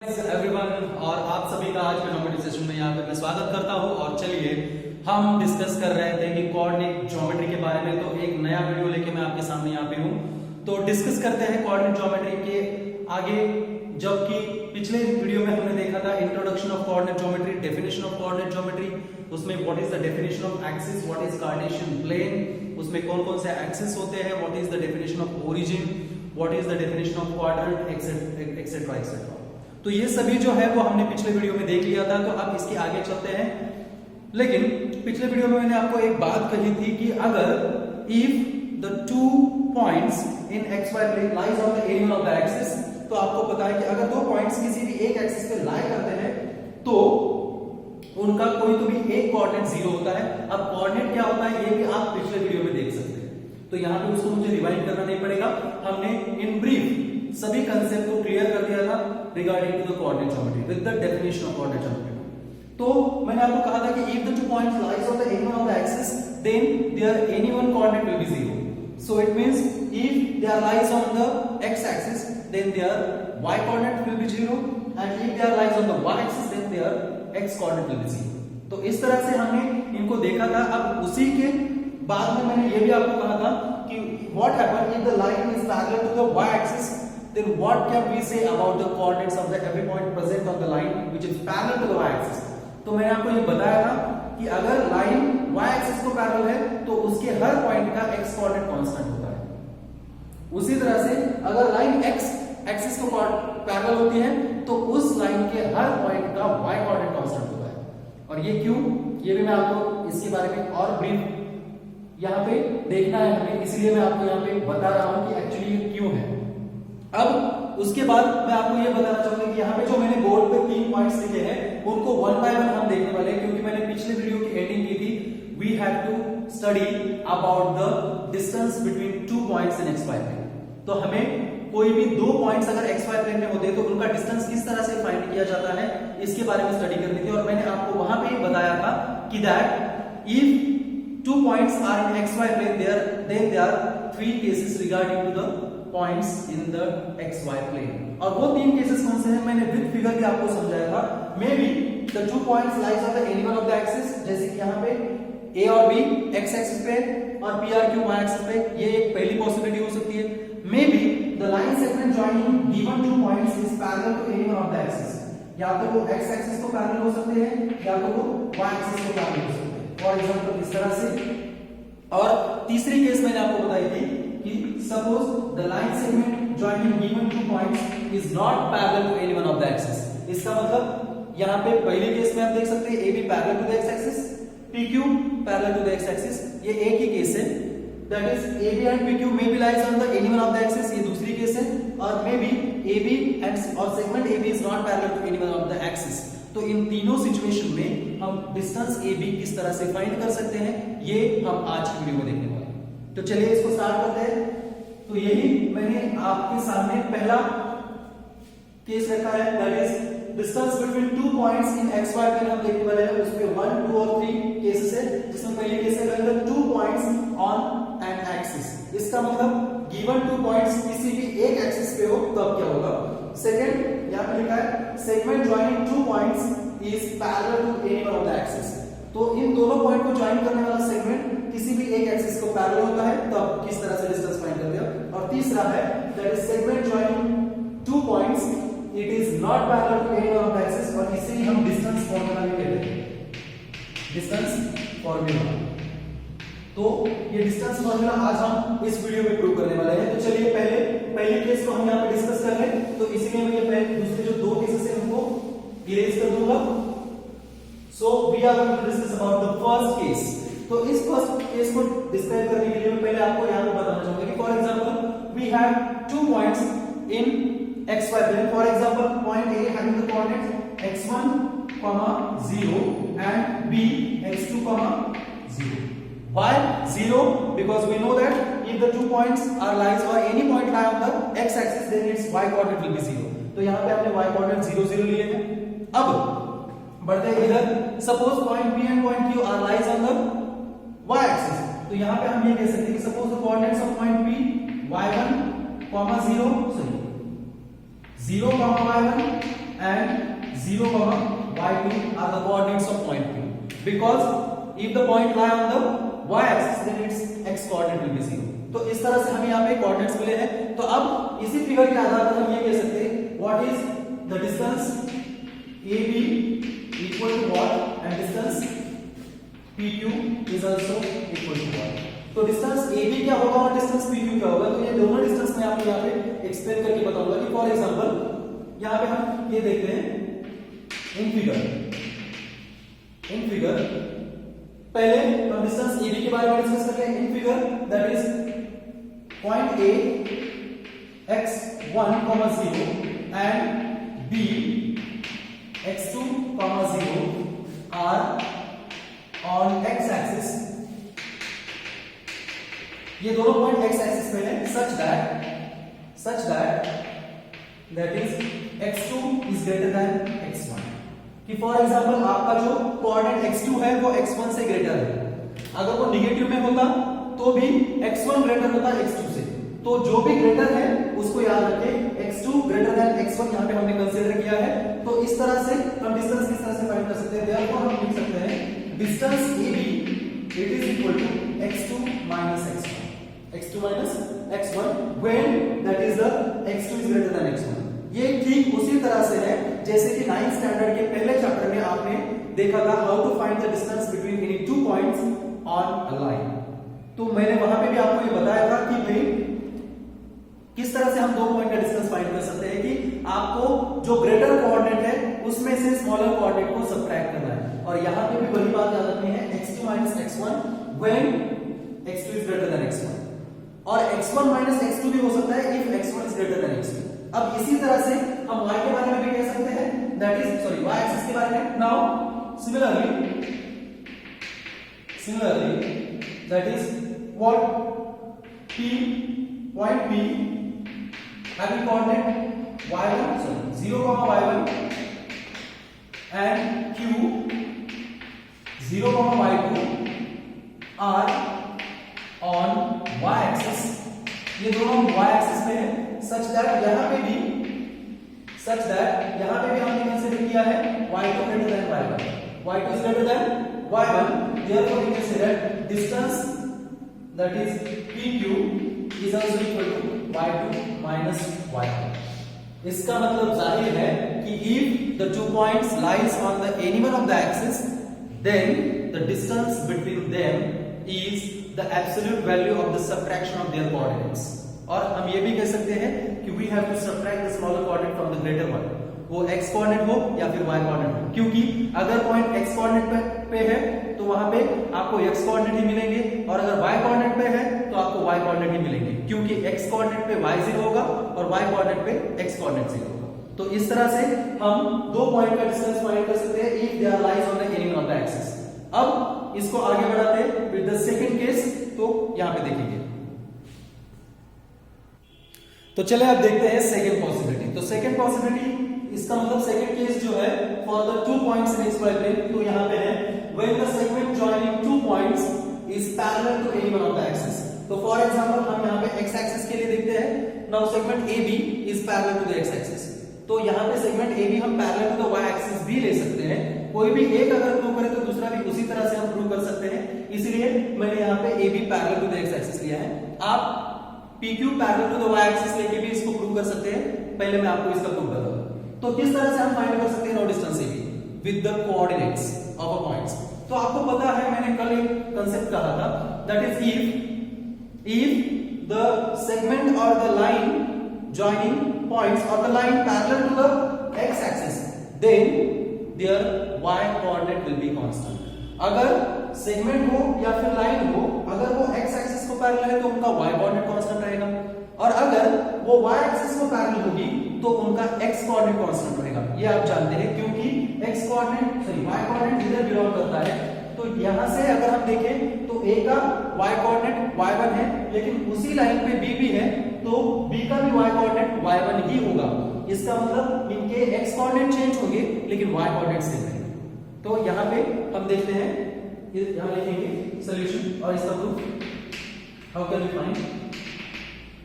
Everyone और आप सभी का आज के ज्योमेट्री सेशन में यहाँ पे मैं स्वागत करता हूँ। और चलिए हम डिस्कस कर रहे थे कि कोऑर्डिनेट ज्योमेट्री के बारे में, तो एक नया वीडियो लेके मैं आपके सामने यहाँ पे हूँ। तो डिस्कस करते हैं कोऑर्डिनेट ज्योमेट्री के आगे, जबकि पिछले वीडियो में हमने देखा था introduction of coordinate geometry, definition of coordinate geometry, उसमें what is the definition of axis, what is Cartesian plane, उसमें कौन कौन से एक्सिस होते हैं, what is the definition of origin, what is the definition of quadrant, etcetera etcetera. तो ये सभी जो है वो हमने पिछले वीडियो में देख लिया था। तो अब इसके आगे चलते हैं। लेकिन पिछले वीडियो में मैंने आपको एक बात कही थी कि अगर if the two points in x Y plane lies on the area of the axis, तो आपको पता है कि अगर दो पॉइंट्स किसी भी एक एक्सिस पे लाई करते हैं तो उनका कोई तो भी एक कोऑर्डिनेट जीरो होता है। अब कोऑर्डिनेट क्या होता है ये भी आप पिछले वीडियो में देख सकते हैं, तो यहाँ पे उसको मुझे रिवाइंड करना नहीं पड़ेगा। हमने इन ब्रीफ सभी कंसेप्ट को क्लियर कर दिया था regarding to the coordinate geometry with the definition of coordinate geometry. तो मैंने आपको कहा था कि if the two points lies on the any of the axis then their any one coordinate will be zero. So it means if they are lies on the x axis then their y coordinate will be zero, and if they are lies on the y axis then their x coordinate will be zero. तो इस तरह से हमने इनको देखा था। अब उसी के बाद में मैंने ये भी आपको कहा था कि what happen if the line is parallel to the y axis, then what can we say about the coordinates of the every point present on the line which is parallel to the y-axis। तो मैंने आपको ये बताया था कि अगर line y-axis को parallel है तो उसके हर पॉइंट का x कोऑर्डिनेट कांस्टेंट होता है। उसी तरह से अगर लाइन x एक्सिस को पैरेलल होती है तो उस लाइन के हर पॉइंट का y कोऑर्डिनेट कांस्टेंट होता है। और ये क्यों, ये भी मैं आपको इसके बारे में और ब्रीफ यहाँ पे देखना है हमें, इसलिए मैं आपको यहाँ पे बता रहा हूँ कि एक्चुअली ये क्यों है। अब उसके बाद मैं आपको ये बताना चाहूंगा कि यहाँ पे जो मैंने बोर्ड पे 3 पॉइंट्स लिखे हैं उनको वन बाय वन हम देखने वाले हैं, क्योंकि मैंने पिछले वीडियो की एंडिंग की थी we have to study about the distance between two points in x Y plane. तो हमें कोई भी दो पॉइंट्स अगर एक्स वाई प्लेन में होते हैं तो उनका डिस्टेंस किस तरह से फाइंड किया जाता है इसके बारे में स्टडी करनी थी। और मैंने आपको वहां पे बताया था कि that if two points are in x Y plane then there are 3 cases regarding to the points in the X Y plane. और वो 3 केसेस कौन से हैं मैंने विद फिगर भी आपको समझाया था। मे be the two points lies on the any one of the axis, जैसे कि यहाँ पे ए और बी एक्स एक्सिस पे और P R Q Y axis पे, ये एक पहली पॉसिबिलिटी हो सकती है। May be the line segment joining given two points is parallel to any one of the axis, या तो वो एक्स एक्सिस को पैरेलल हो सकते हैं या तो वो वाई एक्सिस को पैरेलल हो सकते हैं। फॉर एग्जांपल इस तरह से। और तीसरी केस मैंने आपको बताई थी कि suppose the line segment joining given two points is not parallel to any one of the axis. इसका मतलब यहाँ पे पहले केस में आप देख सकते हैं AB parallel to the x axis, PQ parallel to the x axis, ये एक ही केस है। That is AB and PQ may be lies on the any one of the axis, ये दूसरी केस है। और मे बी AB एंड और segment AB is not parallel to any one of the axis. तो इन तीनों situation में हम डिस्टेंस AB किस तरह से फाइंड कर सकते हैं ये हम आज की वीडियो में देखने वाले हैं। तो चलिए इसको स्टार्ट करते हैं। तो यही मैंने आपके सामने पहला केस रखा है, that is distance between two points in x Y plane हम देखने वाले हैं। उसमें 1, 2 और 3 केसेस है, जिसमें पहले केस है अगर to points on an axis. इसका मतलब गिवन टू पॉइंट्स किसी भी एक एक्सिस पे हो तब क्या होगा। सेकंड यहां पे लिखा है segment joining two points is parallel to any one of the axis. तो इन दोनों पॉइंट को जॉइन करने वाला सेगमेंट किसी भी एक एक्सिस को पैरेलल होता है तब किस तरह से डिस्टेंस फाइंड करते हैं। और तीसरा है that is segment joining two points it is not parallel to any one of the axis, और इसे ही हम डिस्टेंस फार्मूला भी कहते हैं, डिस्टेंस फार्मूला। तो ये डिस्टेंस फार्मूला आज हम इस वीडियो में प्रूव करने वाले हैं। तो चलिए पहले केस को हम यहाँ पे डिस्कस कर लें। तो इसलिए मैं ये पहले दूसरे जो दो केसेस हैं उनको इरेज कर दूंगा। So we are going to discuss about the first case. तो इस फर्स्ट केस को डिस्क्राइब करने के लिए मैं पहले आपको यहाँ पे बताना चाहूंगा कि for example we have two points in x Y plane. For example point A having the coordinate x1, 0 and B x2, 0. Why 0? Because we know that if the two points are lies or any point lie on the x axis then its y coordinate will be 0. तो यहाँ पे हमने y coordinate 0, 0 लिए हैं। अब बढ़ते हैं इधर। Suppose point B and point Q are lies on the y axis, तो यहाँ पे हम ये कह सकते हैं कि suppose the coordinates of point P y1, 0 0, y1 and 0, y2 are the coordinates of point P. Because if the point lie on the y-axis, then its x coordinate will be 0. तो इस तरह से हमें यहाँ पे कोऑर्डिनेट्स मिले हैं। तो अब इसी फिगर के आधार पर हम ये कह सकते हैं what is the distance AB equal to what and distance PQ is also equal to what. तो डिस्टेंस AB क्या होगा और डिस्टेंस PQ क्या होगा, तो ये दोनों डिस्टेंस मैं आपको यहाँ पे एक्सप्लेन करके बताऊंगा कि फॉर एग्जांपल यहाँ पे हम ये देखते हैं इन फिगर पहले हम डिस्टेंस AB के बारे में डिस्कस करते हैं। इन figure that is point A x1, 0 and B x2, 0 are on x axis. ये दोनों पॉइंट x एक्सिस पे है such that that is x2 is greater than x1. कि फॉर एग्जांपल आपका जो कोऑर्डिनेट x2 है वो x1 से ग्रेटर है। अगर वो निगेटिव में होता तो भी x1 ग्रेटर होता x2 से। तो जो भी ग्रेटर है उसको याद रखें, x2 ग्रेटर देन x1 यहाँ पे हमने कंसीडर किया है। तो इस तरह से हम डिस्टेंस किस तरह से फाइंड कर सकते हैं, देयरफॉर हम लिख सकते हैं distance AB it is equal to x2 minus x1 when that is the x2 is greater than x1। ये ठीक उसी तरह से है जैसे कि 9th स्टैंडर्ड के पहले चैप्टर में आपने देखा था how to find the distance between any two points on a line. तो मैंने वहां पे भी आपको ये बताया था कि भाई किस तरह से हम दो पॉइंट का डिस्टेंस फाइंड कर सकते हैं कि आपको जो ग्रेटर कोऑर्डिनेट है उसमें से स्मॉलर कोऑर्डिनेट को सबट्रैक्ट करना है। और यहां पे भी वही बात याद रखनी है x2 minus x1 when x2 is greater than x1 और x1 minus x2 भी हो सकता है if x1 is greater than x2। अब इसी तरह से हम y के बारे में भी कह सकते हैं that is sorry y axis के बारे में। Now similarly that is what p point P having coordinate y1 sorry 0, y1 and q 0, y2 are on y axis। ये दोनों y axis पे है such that यहाँ पे भी हमने कंसीडर किया है y2 greater than y1, y2 is greater than y1, therefore we can say that distance that is PQ is also equal to y2 minus y1। इसका मतलब जाहिर है कि if the two points lies on the any one of the axis then the distance between them is the absolute value of the subtraction of their coordinates। और हम ये भी कह सकते हैं कि we have to subtract the smaller coordinate from the greater one, वो x coordinate हो या फिर y कोऑर्डिनेट हो, क्योंकि अगर पॉइंट x कोऑर्डिनेट पे है तो वहां पे आपको x कोऑर्डिनेट ही मिलेंगे और अगर y कोऑर्डिनेट पे है तो आपको y कोऑर्डिनेट ही मिलेंगे, क्योंकि x कोऑर्डिनेट पे y 0 होगा और y कोऑर्डिनेट पे x कोऑर्डिनेट 0 होगा। तो इस तरह से हम दो पॉइंट का डिस्टेंस फाइंड कर सकते हैं if they are lies on the any one of the axis. अब इसको आगे बढ़ाते हैं विद द सेकंड केस। तो यहां पे देखेंगे, तो चले अब देखते हैं सेकंड पॉसिबिलिटी। तो सेकंड पॉसिबिलिटी इसका मतलब सेकंड केस जो है for the two points in x Y plane, तो यहां पे है when the segment joining two points is parallel to any one of the axis. तो फॉर एग्जांपल हम यहां पे एक्स एक्सिस के लिए देखते हैं। Now segment AB is parallel to the x axis, तो यहां पे सेगमेंट AB हम parallel to the y axis भी ले सकते हैं। कोई भी एक अगर प्रूव करे तो दूसरा भी उसी तरह से हम प्रूव कर सकते हैं, इसलिए मैंने यहां पे AB parallel to the x axis लिया है। आप PQ parallel to the y axis लेके भी इसको प्रूव कर सकते हैं, पहले मैं आपको इसका प्रूफ बताऊंगा। तो किस तरह से हम फाइंड कर सकते हैं know distance AB with the coordinates of a points. तो आपको पता है मैंने कल एक कांसेप्ट कहा था that is if the segment और द लाइन जॉइनिंग पॉइंट्स और the line parallel to the x axis then their y coordinate will be constant. अगर सेगमेंट हो या फिर लाइन हो, अगर वो x एक्सिस को पैरेलल है तो उनका y कोऑर्डिनेट कांस्टेंट रहेगा, और अगर वो y एक्सिस को पैरेलल होगी तो उनका x कोऑर्डिनेट कांस्टेंट रहेगा। ये आप जानते हैं क्योंकि x coordinate sorry y coordinate इधर बिलोंग करता है। तो यहां से अगर हम देखें तो a का y कोऑर्डिनेट y1 है, लेकिन उसी लाइन पे b भी है तो b का भी y कोऑर्डिनेट y1 ही होगा। इसका मतलब इनके x कोऑर्डिनेट चेंज होंगे लेकिन y कोऑर्डिनेट सेम रहेगा। तो यहां पे हम देखते हैं, यहां लिखेंगे सॉल्यूशन और इसका proof how can we find.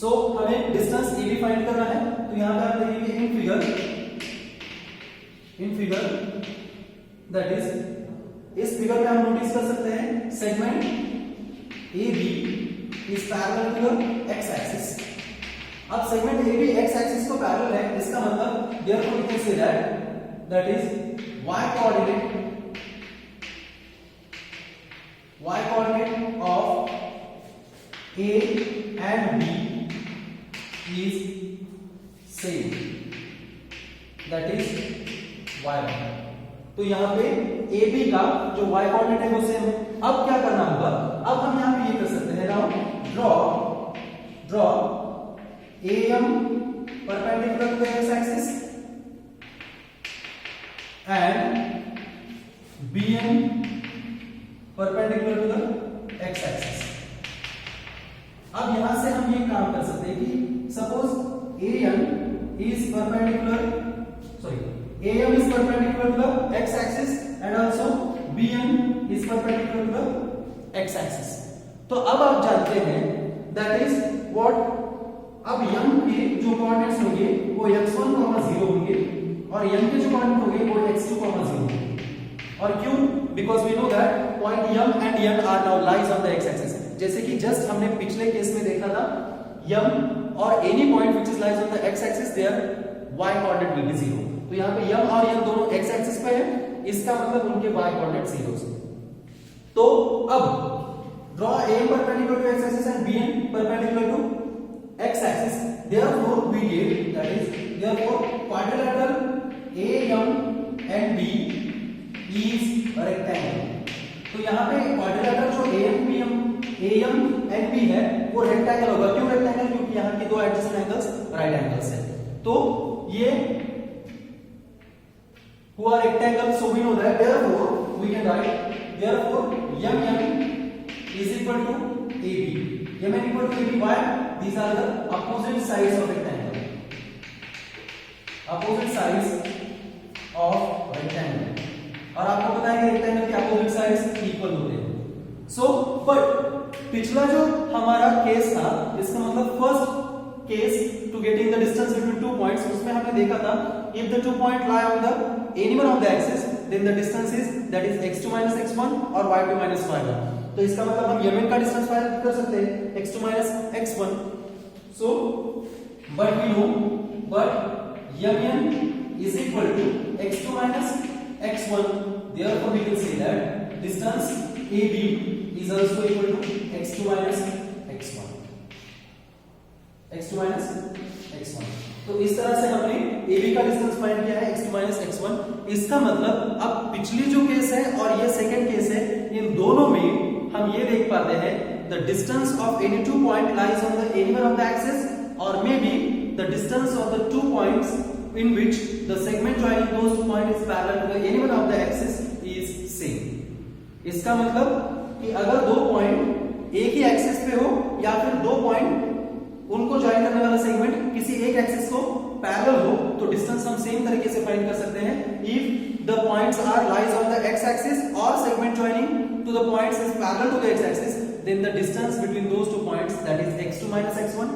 So हमें डिस्टेंस AB फाइंड करना है, तो यहां पे हम देखेंगे in figure in figure that is, इस फिगर में हम नोटिस कर सकते हैं segment A B is parallel to the x axis. अब segment A B X axis को पैरेलल है, इसका मतलब therefore we can say that is y coordinate of A and B is same, that is y1। तो यहाँ पे A B का जो y कोऑर्डिनेट है वो सेम है। अब क्या करना होगा, अब हम यहाँ पे ये कर सकते हैं, now draw AM perpendicular to the x axis and BM perpendicular to the x axis। अब यहां से हम ये काम कर सकते हैं कि suppose AM is perpendicular to the x axis and also BM is perpendicular to the x axis। तो अब आप जानते हैं that is what, अब m के जो कोऑर्डिनेट्स होंगे वो x1, 0 होंगे और m के जो कोऑर्डिनेट होंगे वो x2, 0 होंगे। और क्यों? Because we know that point m and n are now lies on the x axis. जैसे कि जस्ट हमने पिछले केस में देखा था, m और any point which is lies on the x axis their y coordinate will be 0। तो यहां पे m और n दोनों x एक्सिस पे है, इसका मतलब उनके y कोऑर्डिनेट 0 है। तो अब draw AM perpendicular to x axis and BM perpendicular to x axis, therefore we get that is therefore quadrilateral AM and B is rectangle। तो यहाँ पे क्वाड्रिलेटरल जो AM and B है वो रेक्टेंगल होगा। क्यों रेक्टेंगल? क्योंकि यहाँ के दो एडजेसेंट एंगल्स राइट एंगल्स हैं। तो ये हुआ rectangle, so we know that therefore we can write therefore MM is equal to AB। MM equal to AB, why? These are the opposite sides of rectangle, opposite sides of rectangle। और आपको पता है कि rectangle के opposite sides equal होते हैं। So but पिछला जो हमारा केस था, इसका मतलब first case to getting the distance between two points, उसमें हमने देखा था if the two point lie on the any one of the axis then the distance is that is x2 - x1 और y2 - y1। तो इसका मतलब हम mn का डिस्टेंस फाइंड कर सकते हैं x2 - x1। So but we know mn is equal to x2 - x1, therefore we can say that distance AB is also equal to x2 - x1, x2 - x1। तो इस तरह से हमने AB का डिस्टेंस फाइंड किया है x2 - x1। इसका मतलब अब पिछली जो केस है और ये सेकंड केस है, इन दोनों में हम ये देख पाते हैं the distance of any two point lies on the any one of the axis or maybe the distance of the 2 points in which the segment joining those 2 points is parallel to the any one of the axis is same। इसका मतलब कि अगर दो point एक ही axis पे हो या फिर दो पॉइंट उनको ज्वाइन करने वाला सेगमेंट किसी एक एक्सिस को पैरेलल हो, तो डिस्टेंस हम सेम तरीके से फाइंड कर सकते हैं। If the points are lies on the x axis और segment joining to the points is parallel to the x axis, then the distance between those two points that is x2 - x1।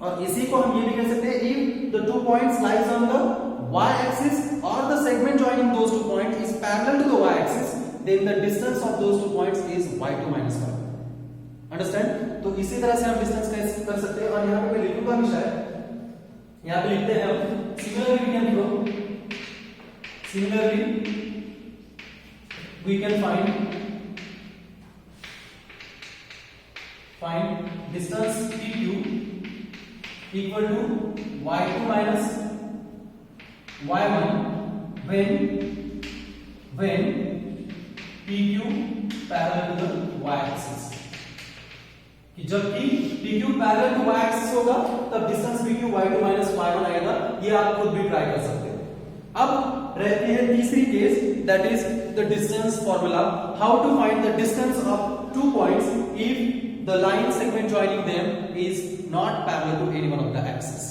और इसी को हम ये भी कह सकते हैं if the two points lies on the y axis or the segment joining those two points is parallel to the y axis, then the distance of those two points is y2 - y1। Understand? तो इसी तरह से हम distance कैसे कर सकते हैं। और यहाँ पे मैं लिखूंगा भी, शायद यहाँ पे लिखते हैं हम similarly we can find distance PQ equal to y2 minus y1 when PQ parallel to the y axis। कि जबकि PQ parallel to y axis होगा तब डिस्टेंस PQ y2 - y1 आएगा। ये आप खुद भी ट्राई कर सकते हैं। अब रहती है तीसरी case, that is the distance formula, how to find the distance of two points if the line segment joining them is not parallel to any one of the axes।